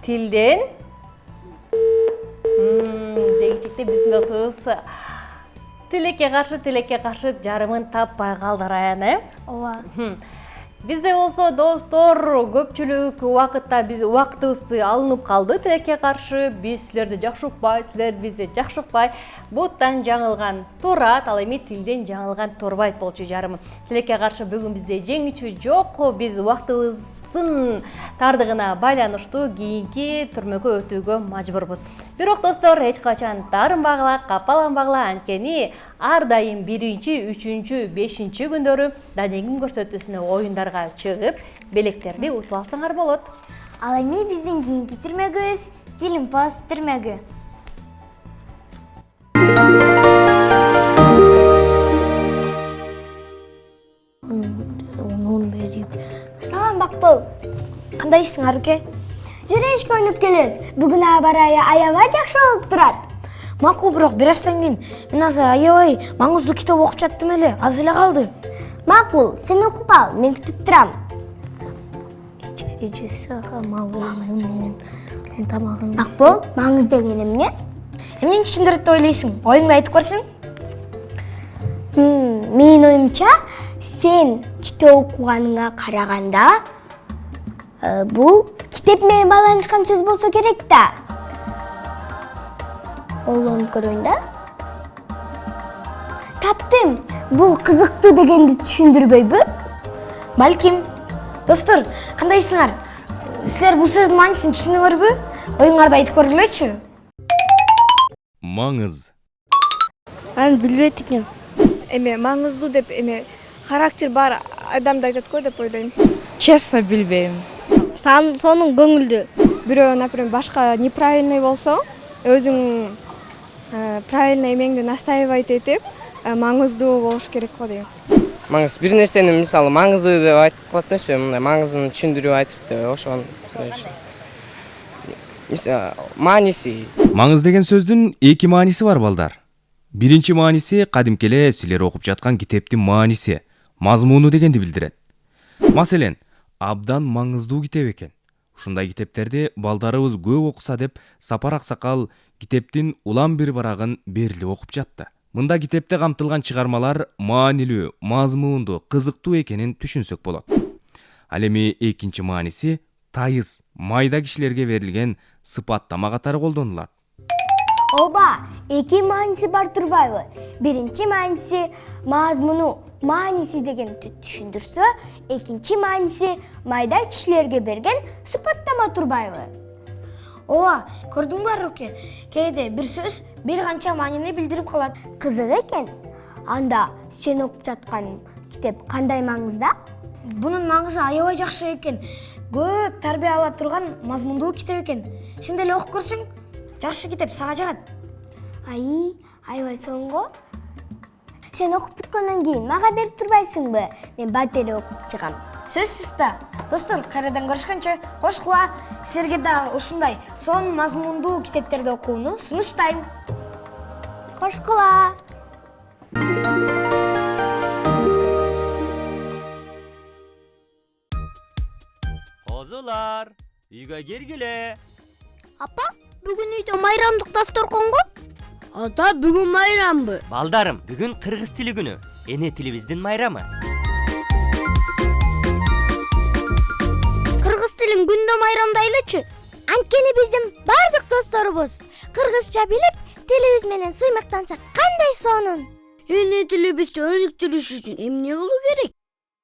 Тилден дегичекте биздин досубуз тилекке каршы жарымын таппай калды району. Ооба. Бизде болсо достор көпчүлүк убакытта биз убактыбызды алынып калды тилекке каршы. Биз силерди жакшы укпай, силер бизди жакшы укпай. Буттан жаңылган турат, ал эми тилден жаңылган турбайт болчу жарымы. Тилекке каршы бүгүн бизде жеңүүчү жок. Биз убактыбыздын тардыгына байланыштуу кийинки түрмөгө өтүүгө мажбурбуз. Бирок достор, эч качан таарынбагыла, капаланбагыла, анткени ар дайым 1-3, 5 күндөрү Данегим көрсөтүүсүнө оюндарга чыгып, белектерди утуп алсаңар болот. Ал эми биздин кийинки түрмөгүбүз Тилимпоз түрмөгү. Салам Бакбол. Кандайсың, Аруке? Жүрөшкө өнүп келебиз. Бүгүн аябай аябай жакшы болуп турат. Макул, бирок бир аздан кийин мен азыр аябай маңыздуу китеп окуп жаттым эле, аз эле калды. Макул, сен окуп ал, мен күтүп турам. Бакбол, маңыз деген эмне? Эмне кичиндир деп ойлойсуң? Оюңду айтып көрсүң? Менин оюмча, сен китеп окуганыңа караганда, бул китеп менен байланышкан сөз болсо керек да. Ойлонуп көрөйүн да. Таптым. Бул кызыктуу дегенди түшүндүрбөйбү? Балким. Достор, кандайсыңар? Силер бул сөздүн маанисын түшүндүңөрбү? Оюңарды айтып көргүлөчү. Маңыз. Аны билбейт экенмин. Эме маңыздуу деп характер бар адамды айтат го деп ойлойм. Честно билбейм. Сонун көңүлдүү. Бирөө, например, башка неправильный болсо, өзүң правильный эмеңди настаивать этип, маңыздуу болуш керек го дейм. маңыз бир нерсенин мисалы маңызы деп айтып калат эмеспи, мындай маңызын түшүндүрүп айтып деп ошон мааниси. Маңыз деген сөздүн эки мааниси бар балдар. Биринчи мааниси кадимки эле силер окуп жаткан китептин мааниси, мазмуну дегенди билдирет. Маселен, абдан маңыздуу китеп экен. Ушундай китептерди балдарыбыз көп окуса деп Сапар аксакал китептин улам бир барагын берилип окуп жатты. Мында китепте камтылган чыгармалар маанилүү, мазмундуу, кызыктуу экенин түшүнсөк болот. Ал эми экинчи мааниси тайыз, майда кишилерге берилген сыпаттама катары колдонулат. Ооба, эки мааниси бар турбайбы? Биринчи мааниси мазмуну, мааниси деген түшүндүрсө, экинчи мааниси майда кишилерге берген сыпаттама турбайбы? Ооба, көрдүңбү Руке? Кээде бир сөз бир канча маанини билдирип калат. Кызык экен. Анда сен окуп жаткан китеп кандай маңызда? Бунун маңызы аябай жакшы экен. Көп тарбия ала турган мазмундуу китеп экен. Сен деле окуп көрсөң, жакшы китеп, сага жагат. Аябай соңго. Сен окуп бүткөндөн кийин мага берип турбайсыңбы? Мен бат эле окуп чыгам. Сөзсүз да. Достор, кайрадан көрүшкөнчө, кошкула силерге да ушундай сонун мазмундуу китептерди окууну сунуштайм. Кошкула. Козулар, үйгө киргиле. Апа, бүгүн үйдө майрамдык дасторконго? Ата, бүгүн майрамбы? Балдарым, бүгүн кыргыз тили күнү. Эне тилибиздин майрамы. Кыргыз тилин күндө майрамдайлычы. Анткени биздин бардык досторубуз кыргызча билип, тилибиз менен сыймыктансак кандай сонун. Эне тилибизди өнүктүрүш үчүн эмне кылуу керек?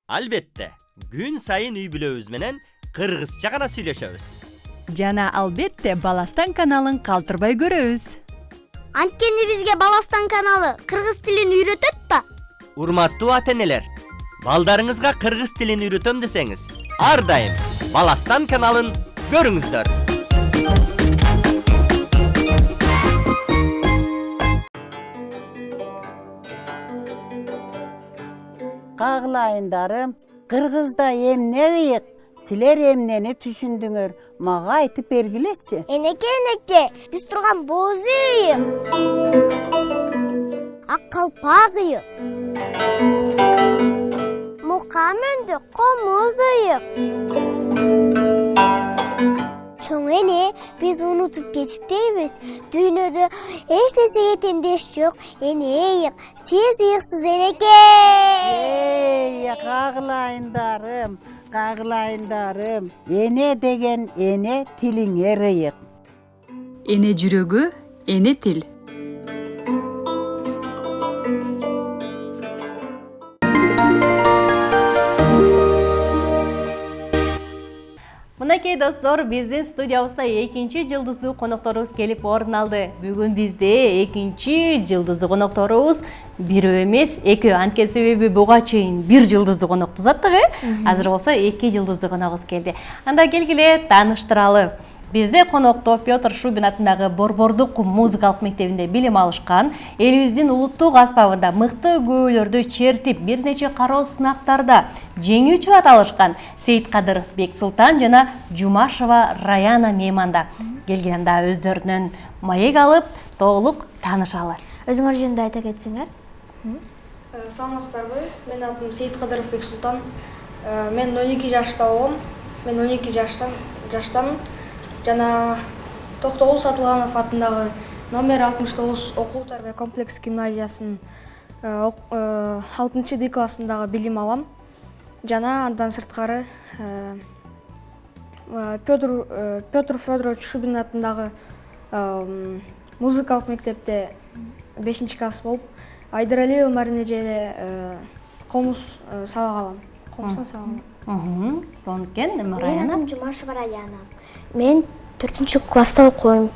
Албетте, күн сайын үй бүлөбүз менен кыргызча гана сүйлөшөбүз. Жана албетте Баластан каналын калтырбай көрөбүз. Анткени бизге Баластан каналы кыргыз тилин үйрөтөт да. Урматтуу ата-энелер, балдарыңызга кыргыз тилин үйрөтөм десеңиз, ар дайым Баластан каналын көрүңүздөр. Кагылайындарым, кыргызда эмне ыйык? Силер эмнени түшүндүңөр? Мага айтып бергилечи. Энеке, биз турган боз ыйык. Ак калпак ыйык. Мука мөндө комуз ыйык. Чоң эне, биз унутуп кетиптейбиз. Дүйнөдө эч нерсеге теңдеш жок. Эне ыйык, сиз ыйыксыз энеке. Кагылайындарым. Эне деген эне тилиңер ыйык. Эне жүрөгү, эне тил. Мынакей достор, биздин студиябызда экинчи жылдыздуу конокторубуз келип орун алды. Бүгүн бизде экинчи жылдыздуу конокторубуз бирөө эмес, экөө. Анткени себеби буга чейин бир жылдыздуу конок тузаттык, Азыр болсо эки жылдыздуу коногубуз келди. Анда келгиле тааныштыралы. Бизде конокто Петр Шубин атындагы Борбордук музыкалык мектебинде билим алышкан, элибиздин улуттук аспабында мыкты көбөлөрдү чертип, бир нече кароо сынактарда жеңүүчү ат алышкан Сейиткадыров Бексултан жана Жумашева Раяна мейманда. Келгенде өздөрүнөн маек алып, толук таанышалы. Өзүңөр жөнүндө айта кетсеңер. Саламатсыздарбы? Менин атым Сейиткадыров Бексултан. Мен 12 жашта болом. Мен 12 жаштамын. Жана Токтогул Сатылганов атындагы номер 69 окуу тарбия комплекс гимназиясынын 6-D классындагы билим алам. Жана андан сырткары Петр Федорович Шубин атындагы музыкалык мектепте 5-класс болуп, Айдаралиева Маринежеде комуз сабак алам. Комуздан сабак алам. Сонкен, Менин Раяна. атым Жумашева Раяна. Мен 4-класста окуйм.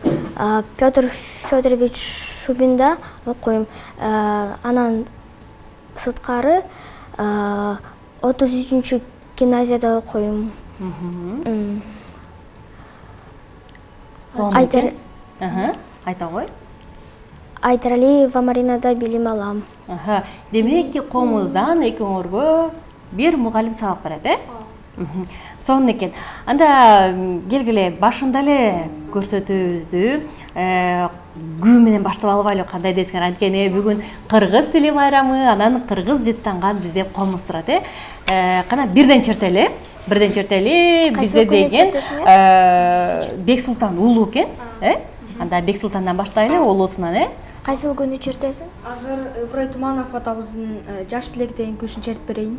Петр Федорович Шубинда окуйм. Анан сырткары 33 гимназияда окуйм. Айта кой. Айдаралиева Маринада билим алам. Демек ки комуздан экөөңөргө бир мугалим сабак берет, сонун экен. Анда келгиле башында эле көрсөтүүбүздү күү менен баштап албайлы, кандай десеңер, анткени бүгүн кыргыз тили байрамы, анан кыргыз жыттанган бизде комуз турат, кана бирден чертели бизде деген Бексултан уулу экен, анда Бексултандан баштайлы, уулусунан, Кайсы күнү чертесиң? Азыр Ыбырай Туманов атабыздын жаш тилектеген күшүн чертип берейин.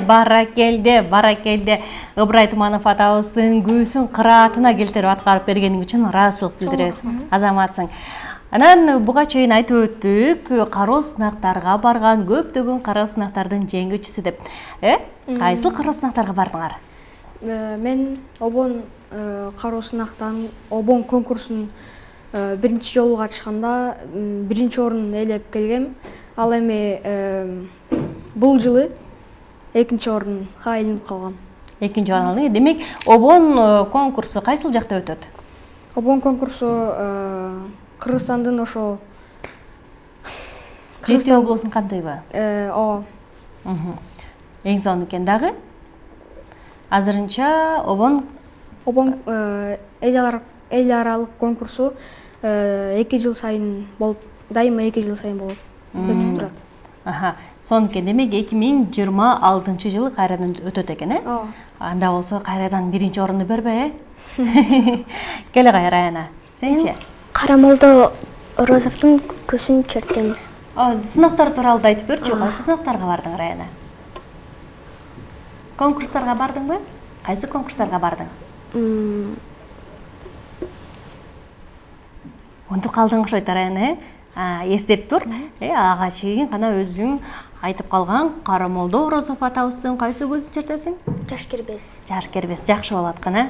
баракелде Ыбырай Туманов атабыздын күүсүн кыраатына келтирип аткарып бергениң үчүн ыраазычылык билдиребиз. Азаматсың. Анан буга чейин айтып өттүк, кароо сынактарга барган, көптөгөн кароо сынактардын жеңүүчүсү деп. Кайсыл кароо сынактарга бардыңар? Мен обон кароо сынактан, обон конкурсун биринчи жолу катышканда биринчи орун ээлеп келгем. Ал эми бул жылы экинчи орунга илинип калгам. Экинчи орун алдың. Демек, обон конкурсу кайсыл жакта өтөт? Обон конкурсу Кыргызстандын ошо Жети облусунун кандайбы? Ооба. Эң сонун экен дагы. Азырынча обон эл аралык конкурсу 2 жыл сайын болуп, дайыма 2 жыл сайын болуп өтүп турат. Сонукен демек 2026 жылы кайрадан өтөт экен, э? Анда болсо кайрадан биринчи орунду бербей, э? Келе Раяна, сенчи? Карамолдо Розовдун көзүн чертем. Сынактар тууралуу да айтып берчү, кайсы сынактарга бардың Раяна? Конкурстарга бардыңбы? Кайсы конкурстарга бардың? Унутуп калдың окшойт Раяна, эстеп тур. Ага чейин кана өзүң айтып калган Карамолдо Розов атабыздын кайсы көзүн чертесиң? Жаш кербес. Жаш кербес, жакшы болот кана.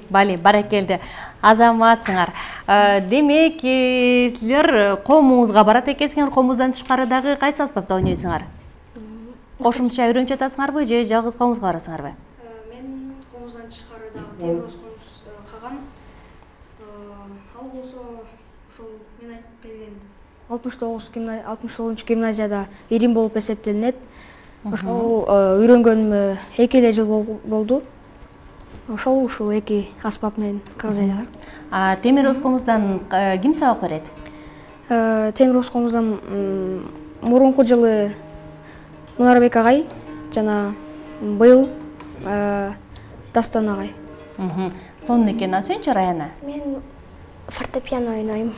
Бали, баракелди. Азаматсыңар. Демек, силер комуңузга барат экенсиңер, комуңуздан тышкары дагы кайсы аспапта ойнойсуңар? Кошумча үйрөнүп жатасыңарбы же жалгыз комуңузга барасыңарбы? Мен комуңуздан тышкары дагы темроз комуз каган. Ал болсо ошол мен айтып келген 69 гимназияда ирим болуп эсептелинет. Ошол үйрөнгөнүмө 2 эле жыл болду. Ошол ушул 2 аспап менен кыргыз эле бар. Темир Оскомуздан ким сабак берет? Темир Оскомуздан мурунку жылы Мунарбек агай жана быйыл Дастан агай. Сонун экен. Сенчи Раяна? Мен фортепиано ойнойм.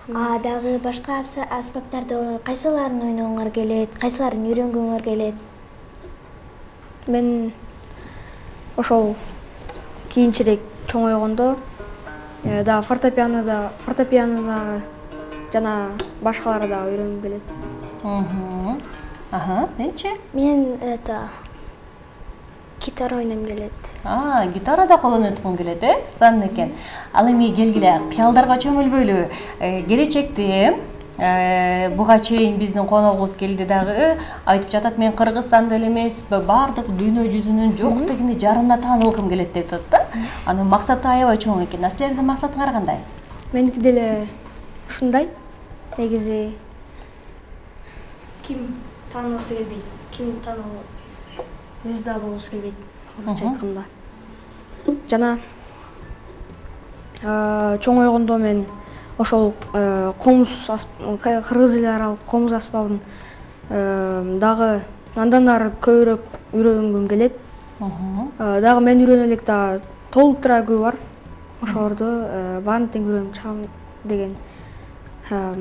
Дагы башка аспаптарды кайсыларын ойногоңор келет, кайсыларын үйрөнгөнгөр келет? Мен ошол кийинчерээк чоңойгондо да фортепиано жана башкалары да үйрөнгүм келет. Сенчи? Мен гитара ойнойм келет. Гитара да колдонуп келет, э? Сонун экен. Ал эми келгиле, кыялдарга чөмүлбөйлү. Келечекте буга чейин биздин коногубуз келди дагы айтып жатат, мен Кыргызстанда эле эмес, баардык дүйнө жүзүнүн жоктугуна жарымына таанылгым келет деп атат да. Анын максаты аябай чоң экен. Силердин максатыңар кандай? Меники деле ушундай. Негизи ким таанылгысы келбейт, ким таанылуу звезда болуусу келбейт, орусча айтканда. Жана чоң ойгондо мен ошол комуз кыргыз эли аралык комуз аспабын дагы андан ары көбүрөөк үйрөнгүм келет. Дагы мен үйрөнө элек да толуктура күбө бар. Ошолорду баарын тең үйрөнүп чыгам деген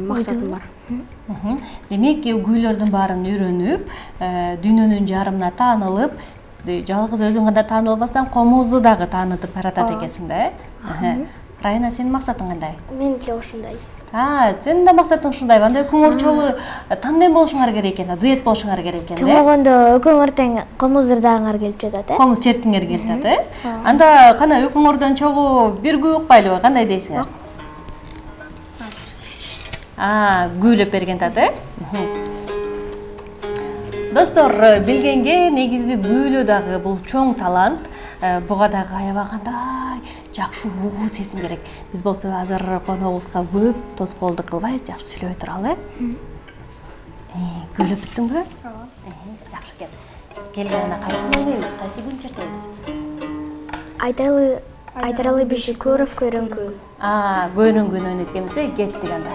максатым бар. Демек, күүлөрдүн баарын үйрөнүп, дүйнөнүн жарымына таанылып, жалгыз өзүң гана таанылбастан комузду дагы таанытып баратат экенсиң да, Райна, сенин максатың кандай? Меники ушундай. Сенин да максатың ушундай. Андай көңүл чогуу тандем болушуңар керек экен, дуэт болушуңар керек экен да. Чоңойгондо экөөңөр тең комуздардагыңар келип жатат, Комуз чертиңер келип жатат, Анда кана экөөңөрдөн чогуу бир күү укпайлыбы, кандай дейсиңер? Гүйлөп берген тат, Достор, билгенге негизи гүйлөө дагы бул чоң талант. Буга дагы аябагандай жакшы угуу сезим керек. Биз болсо азыр коногубузга көп тоскоолдук кылбай, жакшы сүйлөбөй туралы. Гүйлөп бүттүңбү? Жакшы экен. Келгенде кайсын ойнойбуз, кайсы күн чертебиз? Айдаралы беши көрөп көрөңкү. Көрөңкүн ойнойт экенбиз, кеттик анда.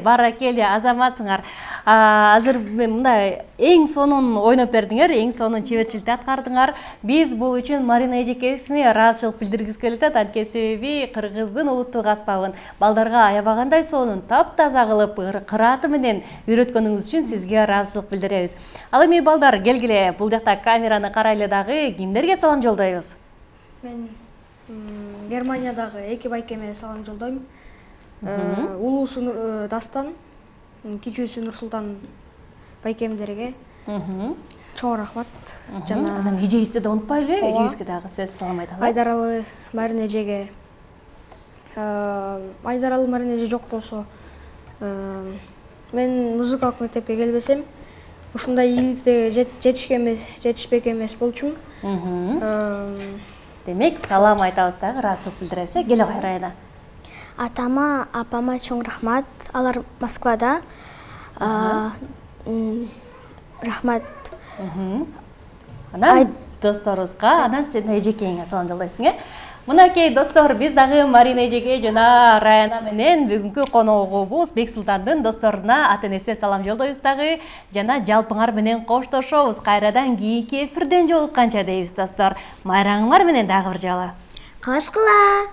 Баракелде, азаматсыңар. Азыр мындай эң сонун ойноп бердиңер, эң сонун чеберчиликти аткардыңар. Биз бул үчүн Марина эжекебизге ыраазычылык билдиргибиз келет. Анткени себеби кыргыздын улуттук аспабын балдарга аябагандай сонун таптаза кылып кырааты менен үйрөткөнүңүз үчүн сизге ыраазычылык билдиребиз. Ал эми балдар, келгиле, бул жакта камераны карайлы дагы кимдерге салам жолдойбуз? Мен Германиядагы эки байкеме салам жолдойм. Улуусу Дастан, кичүүсү Нурсултан байкемдерге чоң рахмат. Анан эжебизди да унутпайлы, эжебизге дагы сөз салам айталы. Айдаралы Марина эжеге. Айдаралы Марина эже жок болсо, мен музыкалык мектепке келбесем, ушундай ийгиликке жетишпек эмес болчумун. Демек, салам айтабыз дагы, ыраазычылык билдиребиз. Келе кой, Райна. Атама, апама чоң рахмат. Алар Москвада. Рахмат. Анан досторубузга, анан сен эжекеңе салам жолдойсуң, Мынакей достор, биз дагы Марина эжеге жана Райна менен бүгүнкү коногубуз Бексултандын досторуна ата-энесине салам жолдойбуз дагы, жана жалпыңар менен коштошобуз. Кайрадан кийинки эфирден жолукканча дейбиз достор. Майраңыңар менен дагы бир жолу. Кош кыла.